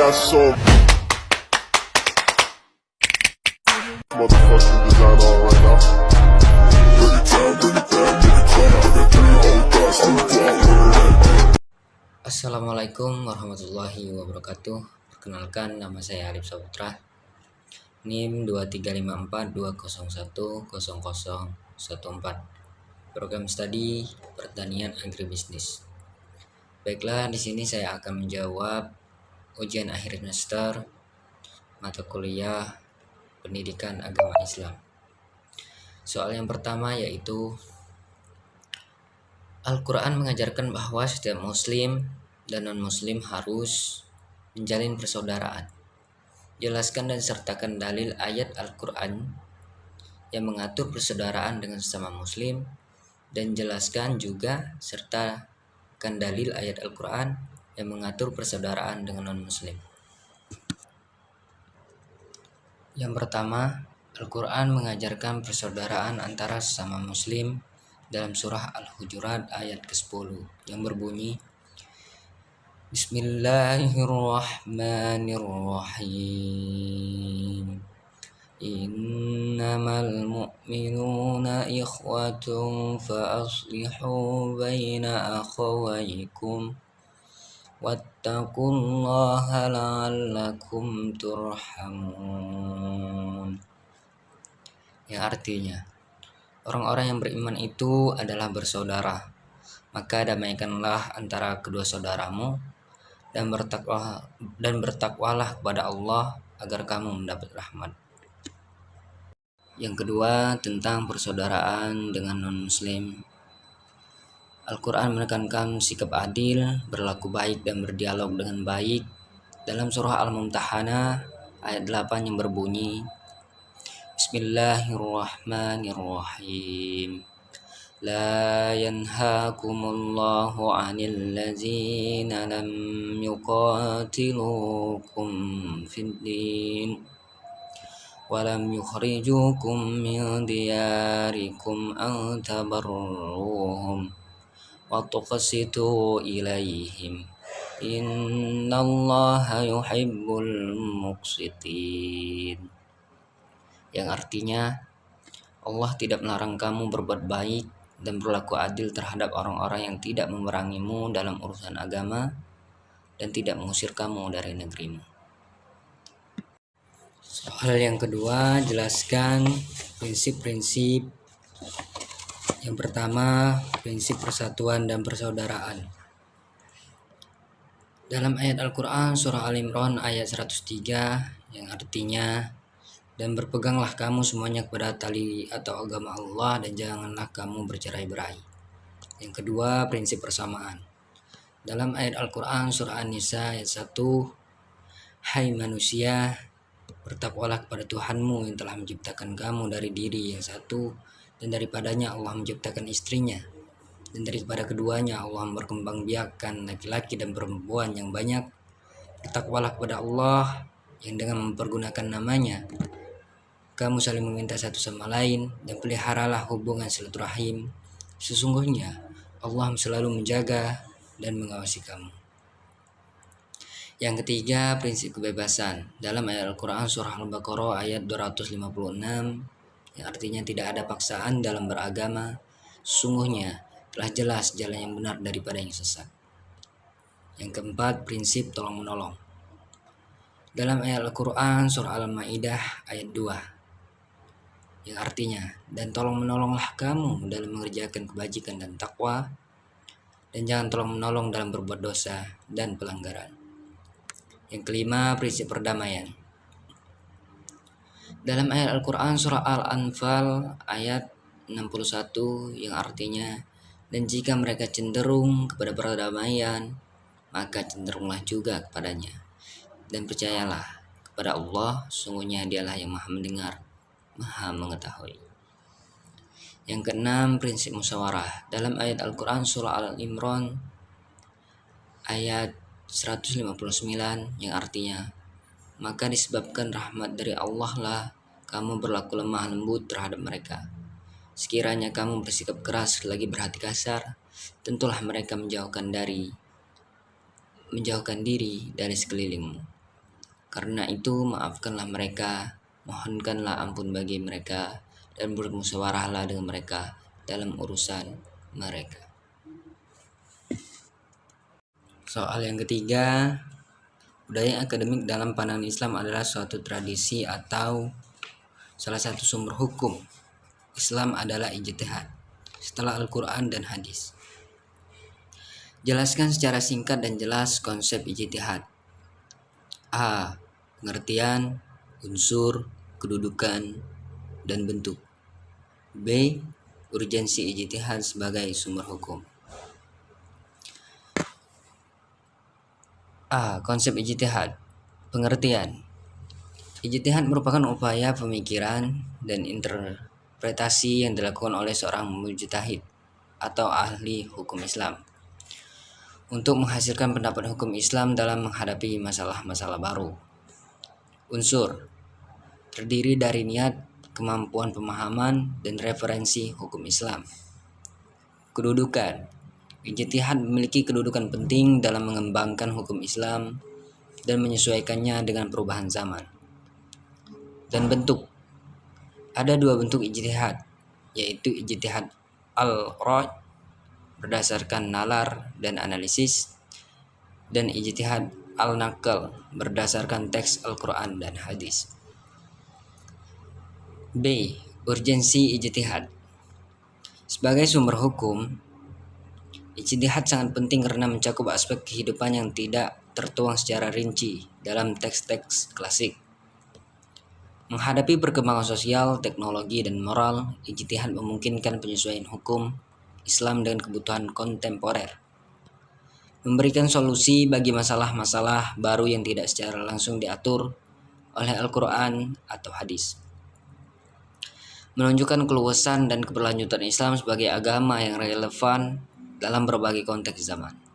got some motherfucking design on right now. Bring it down, bring it down, bring it down. I got 3 whole thoughts to the Assalamualaikum warahmatullahi wabarakatuh. Perkenalkan, nama saya Arif Saputra, NIM 235420100014. Program studi Pertanian Agribisnis. Baiklah, di sini saya akan menjawab ujian akhir semester mata kuliah Pendidikan Agama Islam. Soal yang pertama yaitu Al-Quran mengajarkan bahwa setiap muslim dan non-muslim harus menjalin persaudaraan. Jelaskan dan sertakan dalil ayat Al-Quran yang mengatur persaudaraan dengan sesama muslim, dan jelaskan juga sertakan dalil ayat Al-Quran yang mengatur persaudaraan dengan non-muslim. Yang pertama, Al-Quran mengajarkan persaudaraan antara sesama muslim dalam surah Al-Hujurat ayat ke-10 yang berbunyi, Bismillahirrahmanirrahim. Innamal mu'minuna ikhwatun fa aslihu baina akhawaykum wattaqullaha la'allakum turhamun. Yang artinya, orang-orang yang beriman itu adalah bersaudara, maka damaikanlah antara kedua saudaramu dan bertakwalah kepada Allah agar kamu mendapat rahmat. Yang kedua, tentang persaudaraan dengan non-muslim. Al-Quran menekankan sikap adil, berlaku baik dan berdialog dengan baik dalam surah Al-Mumtahanah ayat 8 yang berbunyi, Bismillahirrahmanirrahim. La yanhakumullahu 'anil ladzina lam yuqatilukum fid din wa lam yukhrijukum min diyarikum an tabarruhum wa tuqsitu ilaihim innallaha yuhibbul muqsitin. Yang artinya, Allah tidak melarang kamu berbuat baik dan berlaku adil terhadap orang-orang yang tidak memerangimu dalam urusan agama dan tidak mengusir kamu dari negerimu. Soal yang kedua, jelaskan prinsip-prinsip. Yang pertama, prinsip persatuan dan persaudaraan. Dalam ayat Al-Quran surah Al-Imran ayat 103 yang artinya, dan berpeganglah kamu semuanya kepada tali atau agama Allah dan janganlah kamu bercerai-berai. Yang kedua, prinsip persamaan. Dalam ayat Al-Quran surah An-Nisa ayat 1, Hai manusia, bertakwalah kepada Tuhanmu yang telah menciptakan kamu dari diri yang satu, dan daripadanya Allah menciptakan istrinya, dan daripada keduanya Allah berkembangbiakkan laki-laki dan perempuan yang banyak. Bertakwalah kepada Allah yang dengan mempergunakan namanya kamu saling meminta satu sama lain, dan peliharalah hubungan silaturahim. Sesungguhnya Allah selalu menjaga dan mengawasi kamu. Yang ketiga, prinsip kebebasan. Dalam ayat Al-Quran surah Al-Baqarah ayat 256 yang artinya tidak ada paksaan dalam beragama. Sesungguhnya telah jelas jalan yang benar daripada yang sesat. Yang keempat, prinsip tolong-menolong. Dalam ayat Al-Quran surah Al-Maidah ayat 2 yang artinya, dan tolong menolonglah kamu dalam mengerjakan kebajikan dan takwa, dan jangan tolong menolong dalam berbuat dosa dan pelanggaran. Yang kelima, prinsip perdamaian. Dalam ayat Al-Quran surah Al-Anfal ayat 61 yang artinya, dan jika mereka cenderung kepada perdamaian, maka cenderunglah juga kepadanya, dan percayalah kepada Allah, sungguhnya Dialah yang Maha mendengar, Maha mengetahui. Yang keenam, prinsip musyawarah. Dalam ayat Al-Quran surah Al-Imran ayat 159 yang artinya, maka disebabkan rahmat dari Allah lah kamu berlaku lemah lembut terhadap mereka. Sekiranya kamu bersikap keras lagi berhati kasar, tentulah mereka menjauhkan diri dari sekelilingmu. Karena itu maafkanlah mereka, mohonkanlah ampun bagi mereka, dan bermusyawarahlah dengan mereka dalam urusan mereka. Soal yang ketiga, budaya akademik dalam pandangan Islam adalah suatu tradisi atau salah satu sumber hukum. Islam adalah ijtihad setelah Al-Quran dan hadis. Jelaskan secara singkat dan jelas konsep ijtihad. A. Pengertian, unsur, kedudukan, dan bentuk. B. Urgensi ijtihad sebagai sumber hukum. A. Konsep ijtihad. Pengertian. Ijtihad merupakan upaya pemikiran dan interpretasi yang dilakukan oleh seorang mujtahid atau ahli hukum Islam untuk menghasilkan pendapat hukum Islam dalam menghadapi masalah-masalah baru. Unsur. Terdiri dari niat, kemampuan pemahaman, dan referensi hukum Islam. Kedudukan. Ijtihad memiliki kedudukan penting dalam mengembangkan hukum Islam dan menyesuaikannya dengan perubahan zaman. Dan bentuk. Ada dua bentuk ijtihad, yaitu ijtihad al-raj berdasarkan nalar dan analisis, dan ijtihad al-naql berdasarkan teks Al-Quran dan hadis. B. Urgensi ijtihad. Sebagai sumber hukum, ijtihad sangat penting karena mencakup aspek kehidupan yang tidak tertuang secara rinci dalam teks-teks klasik. Menghadapi perkembangan sosial, teknologi, dan moral, ijtihad memungkinkan penyesuaian hukum Islam dengan kebutuhan kontemporer, memberikan solusi bagi masalah-masalah baru yang tidak secara langsung diatur oleh Al-Quran atau hadis, menunjukkan keluasan dan keberlanjutan Islam sebagai agama yang relevan dalam berbagai konteks zaman.